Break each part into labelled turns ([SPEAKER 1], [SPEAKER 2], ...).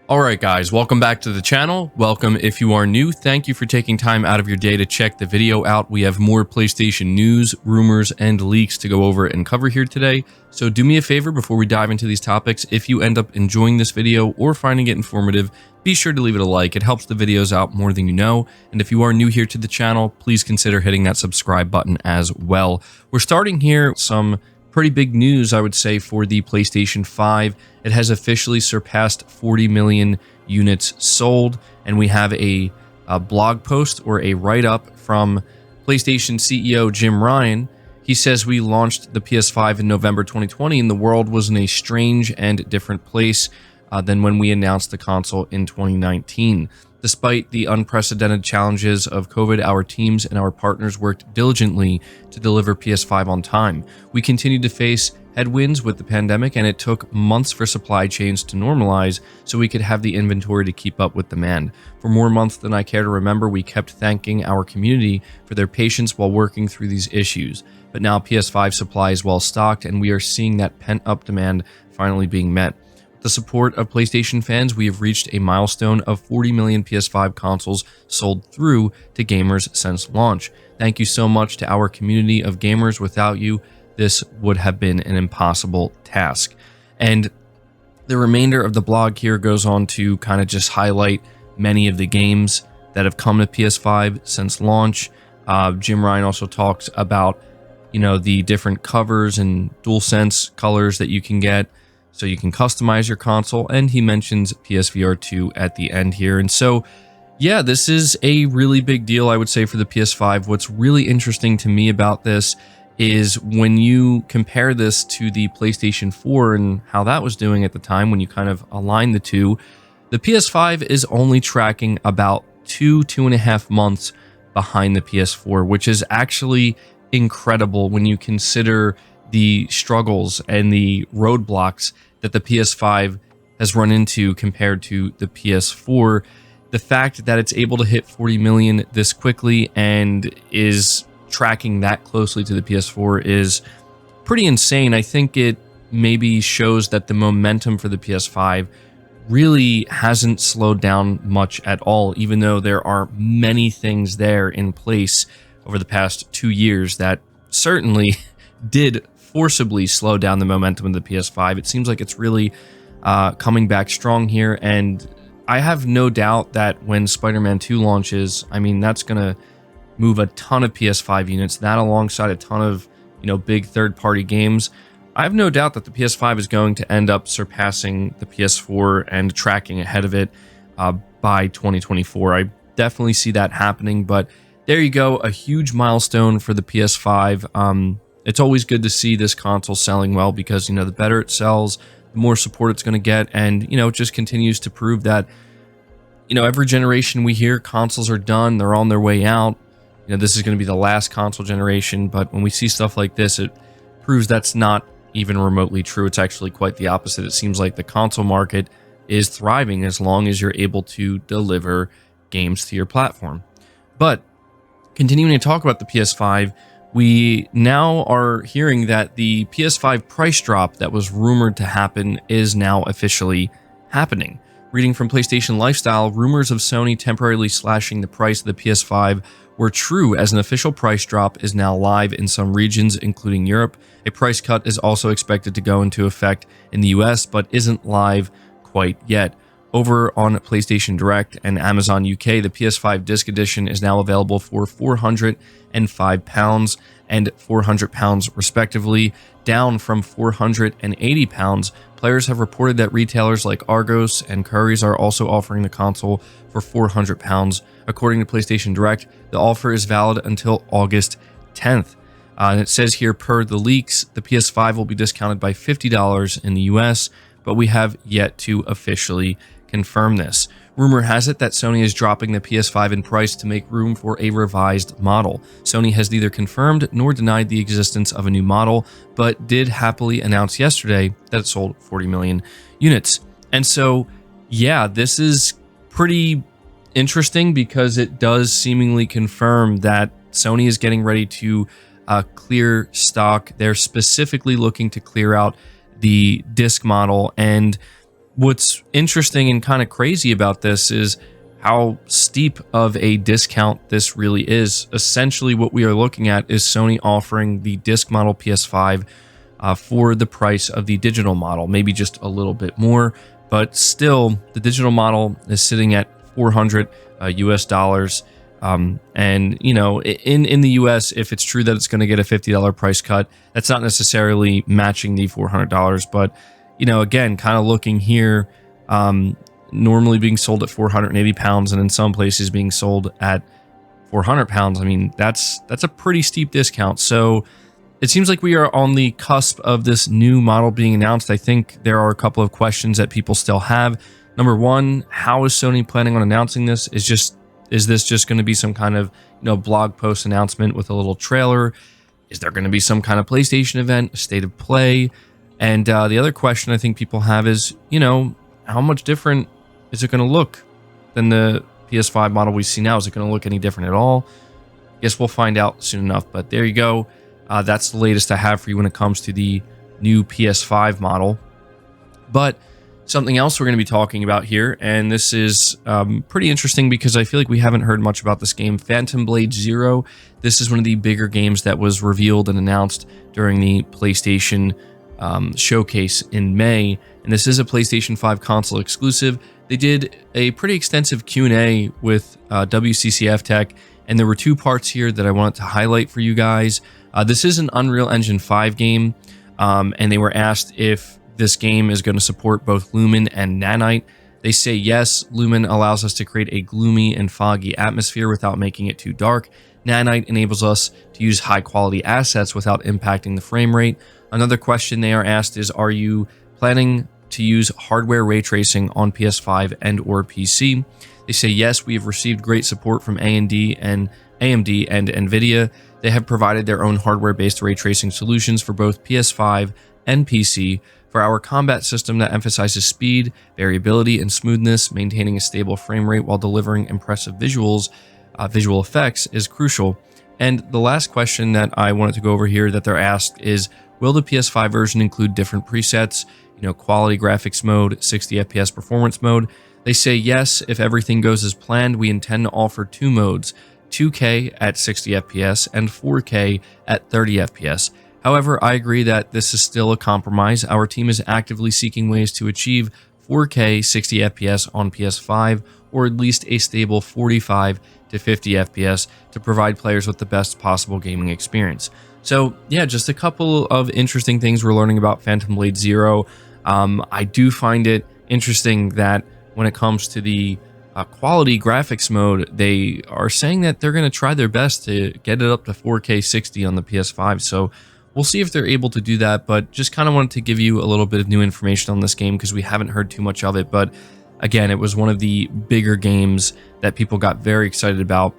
[SPEAKER 1] Alright guys, welcome back to the channel. Welcome if you are new. Thank you for taking time out of your day to check the video out. We have more PlayStation news, rumors, and leaks to go over and cover here today. So do me a favor before we dive into these topics. If you end up enjoying this video or finding it informative, be sure to leave it a like. It helps the videos out more than you know. And if you are new here to the channel, please consider hitting that subscribe button as well. We're starting here some pretty big news, I would say, for the PlayStation 5. It has officially surpassed 40 million units sold, and we have a blog post or a write-up from PlayStation CEO Jim Ryan. He says, "We launched the PS5 in November 2020, and the world was in a strange and different place than when we announced the console in 2019. Despite the unprecedented challenges of COVID, our teams and our partners worked diligently to deliver PS5 on time. We continued to face headwinds with the pandemic, and it took months for supply chains to normalize so we could have the inventory to keep up with demand. For more months than I care to remember, we kept thanking our community for their patience while working through these issues. But now PS5 supply is well stocked, and we are seeing that pent-up demand finally being met. With the support of PlayStation fans, we have reached a milestone of 40 million PS5 consoles sold through to gamers since launch. Thank you so much to our community of gamers. Without you, this would have been an impossible task." And the remainder of the blog here goes on to kind of just highlight many of the games that have come to PS5 since launch. Jim Ryan also talks about, the different covers and DualSense colors that you can get, so you can customize your console, and he mentions PSVR 2 at the end here. And so, yeah, this is a really big deal, I would say, for the PS5. What's really interesting to me about this is when you compare this to the PlayStation 4 and how that was doing at the time, when you kind of align the two, the PS5 is only tracking about 2.5 months behind the PS4, which is actually incredible when you consider the struggles and the roadblocks that the PS5 has run into compared to the PS4. The fact that it's able to hit 40 million this quickly and is tracking that closely to the PS4 is pretty insane. I think it maybe shows that the momentum for the PS5 really hasn't slowed down much at all, even though there are many things there in place over the past 2 years that certainly did forcibly slow down the momentum of the PS5. It seems like it's really coming back strong here, and I have no doubt that when Spider-Man 2 launches, that's going to move a ton of PS5 units, that alongside a ton of, big third-party games. I have no doubt that the PS5 is going to end up surpassing the PS4 and tracking ahead of it by 2024. I definitely see that happening, but there you go, a huge milestone for the PS5. It's always good to see this console selling well because, the better it sells, the more support it's going to get. And, it just continues to prove that, every generation we hear consoles are done, they're on their way out. This is going to be the last console generation. But when we see stuff like this, it proves that's not even remotely true. It's actually quite the opposite. It seems like the console market is thriving as long as you're able to deliver games to your platform. But continuing to talk about the PS5, we now are hearing that the PS5 price drop that was rumored to happen is now officially happening. Reading from PlayStation Lifestyle, rumors of Sony temporarily slashing the price of the PS5 were true, as an official price drop is now live in some regions, including Europe. A price cut is also expected to go into effect in the US, but isn't live quite yet. Over on PlayStation Direct and Amazon UK, the PS5 Disc Edition is now available for £405 and £400 respectively, down from £480. Players have reported that retailers like Argos and Currys are also offering the console for £400. According to PlayStation Direct, the offer is valid until August 10th. And it says here, per the leaks, the PS5 will be discounted by $50 in the US, but we have yet to officially confirm this. Rumor has it that Sony is dropping the PS5 in price to make room for a revised model. Sony has neither confirmed nor denied the existence of a new model, but did happily announce yesterday that it sold 40 million units. And so, yeah, this is pretty interesting because it does seemingly confirm that Sony is getting ready to clear stock. They're specifically looking to clear out the disc model, and what's interesting and kind of crazy about this is how steep of a discount this really is. Essentially, what we are looking at is Sony offering the disc model PS5 for the price of the digital model, maybe just a little bit more, but still the digital model is sitting at 400 US dollars. And you know, in the US, if it's true that it's going to get a $50 price cut, that's not necessarily matching the $400. But you know, again, kind of looking here, normally being sold at 480 pounds, and in some places being sold at 400 pounds. I mean, that's a pretty steep discount. So it seems like we are on the cusp of this new model being announced. I think there are a couple of questions that people still have. Number one, how is Sony planning on announcing this? Is this just going to be some kind of, you know, blog post announcement with a little trailer? Is there going to be some kind of PlayStation event, a state of play? And the other question I think people have is, you know, how much different is it going to look than the PS5 model we see now? Is it going to look any different at all? Guess we'll find out soon enough. But there you go. That's the latest I have for you when it comes to the new PS5 model. But something else we're going to be talking about here, and this is pretty interesting because I feel like we haven't heard much about this game, Phantom Blade Zero. This is one of the bigger games that was revealed and announced during the PlayStation showcase in May, and this is a PlayStation 5 console exclusive. They did a pretty extensive Q&A with WCCF Tech, and there were two parts here that I wanted to highlight for you guys. This is an Unreal Engine 5 game, and they were asked if this game is going to support both Lumen and Nanite. They say yes, Lumen allows us to create a gloomy and foggy atmosphere without making it too dark. Nanite enables us to use high quality assets without impacting the frame rate. Another question they are asked is, are you planning to use hardware ray tracing on PS5 and or PC? They say yes, we have received great support from AMD and NVIDIA. They have provided their own hardware-based ray tracing solutions for both PS5 and PC. For our combat system that emphasizes speed, variability, and smoothness, maintaining a stable frame rate while delivering impressive visual effects is crucial. And the last question that I wanted to go over here that they're asked is, will the PS5 version include different presets, you know, quality graphics mode, 60 FPS performance mode? They say yes, if everything goes as planned, we intend to offer two modes, 2K at 60 FPS and 4K at 30 FPS. However, I agree that this is still a compromise. Our team is actively seeking ways to achieve 4K 60 FPS on PS5, or at least a stable 45 to 50 FPS to provide players with the best possible gaming experience. So yeah, just a couple of interesting things we're learning about Phantom Blade Zero. I do find it interesting that when it comes to the quality graphics mode, they are saying that they're going to try their best to get it up to 4K 60 on the PS5. So we'll see if they're able to do that, but just kind of wanted to give you a little bit of new information on this game because we haven't heard too much of it. But again, it was one of the bigger games that people got very excited about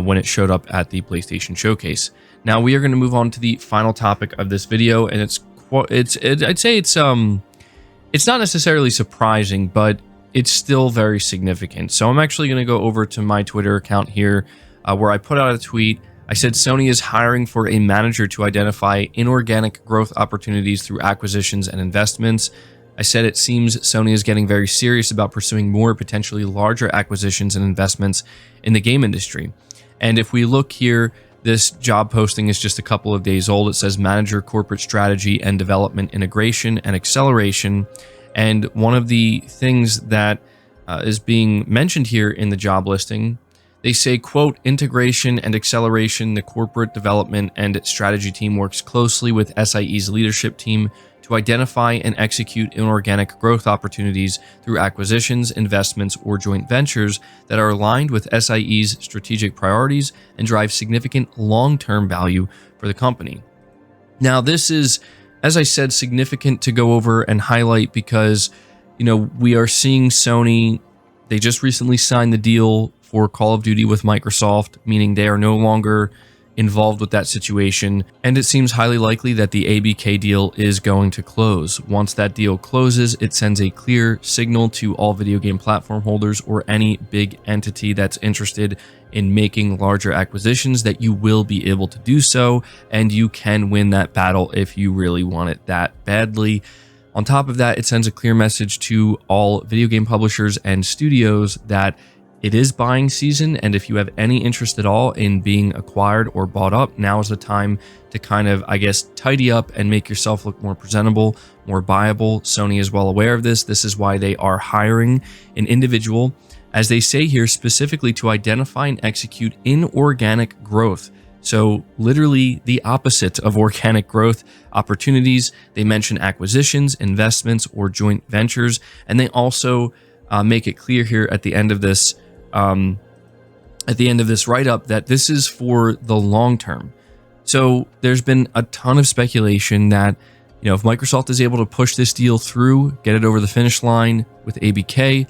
[SPEAKER 1] when it showed up at the PlayStation Showcase. Now we are going to move on to the final topic of this video, and I'd say it's not necessarily surprising, but it's still very significant. So I'm actually going to go over to my Twitter account here, where I put out a tweet. I said Sony is hiring for a manager to identify inorganic growth opportunities through acquisitions and investments. I said it seems Sony is getting very serious about pursuing more potentially larger acquisitions and investments in the game industry. And if we look here, this job posting is just a couple of days old. It says manager corporate strategy and development integration and acceleration. And one of the things that is being mentioned here in the job listing, they say, quote, integration and acceleration. The corporate development and strategy team works closely with SIE's leadership team to identify and execute inorganic growth opportunities through acquisitions, investments, or joint ventures that are aligned with SIE's strategic priorities and drive significant long-term value for the company. Now, this is, as I said, significant to go over and highlight because, you know, we are seeing Sony, they just recently signed the deal for Call of Duty with Microsoft, meaning they are no longer involved with that situation, and it seems highly likely that the ABK deal is going to close. Once that deal closes, it sends a clear signal to all video game platform holders or any big entity that's interested in making larger acquisitions that you will be able to do so, and you can win that battle if you really want it that badly. On top of that, it sends a clear message to all video game publishers and studios that it is buying season, and if you have any interest at all in being acquired or bought up, now is the time to kind of, I guess, tidy up and make yourself look more presentable, more buyable. Sony is well aware of this. This is why they are hiring an individual, as they say here, specifically to identify and execute inorganic growth. So literally the opposite of organic growth opportunities. They mention acquisitions, investments, or joint ventures, and they also make it clear here at the end of this write-up that this is for the long term. So there's been a ton of speculation that, you know, if Microsoft is able to push this deal through, get it over the finish line with ABK,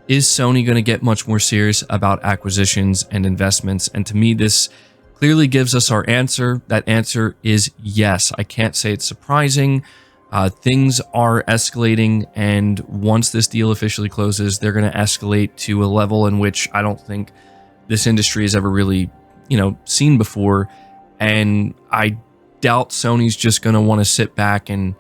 [SPEAKER 1] is Sony going to get much more serious about acquisitions and investments? And to me, this clearly gives us our answer. That answer is yes. I can't say it's surprising. Things are escalating, and once this deal officially closes, they're going to escalate to a level in which I don't think this industry has ever really, seen before. And I doubt Sony's just going to want to sit back and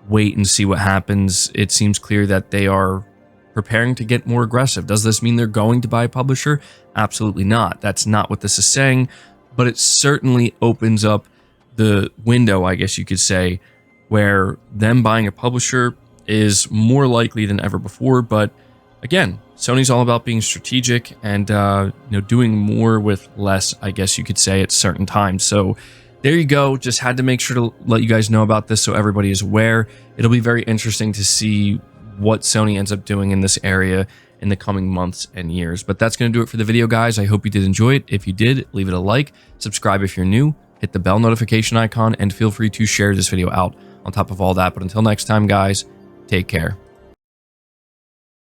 [SPEAKER 1] wait and see what happens. It seems clear that they are preparing to get more aggressive. Does this mean they're going to buy a publisher? Absolutely not. That's not what this is saying, but it certainly opens up the window, I guess you could say, where them buying a publisher is more likely than ever before. But again, Sony's all about being strategic and doing more with less, I guess you could say, at certain times. So there you go. Just had to make sure to let you guys know about this so everybody is aware. It'll be very interesting to see what Sony ends up doing in this area in the coming months and years. But that's going to do it for the video, guys. I hope you did enjoy it. If you did, leave it a like, subscribe if you're new, hit the bell notification icon, and feel free to share this video out on top of all that. But until next time, guys, take care.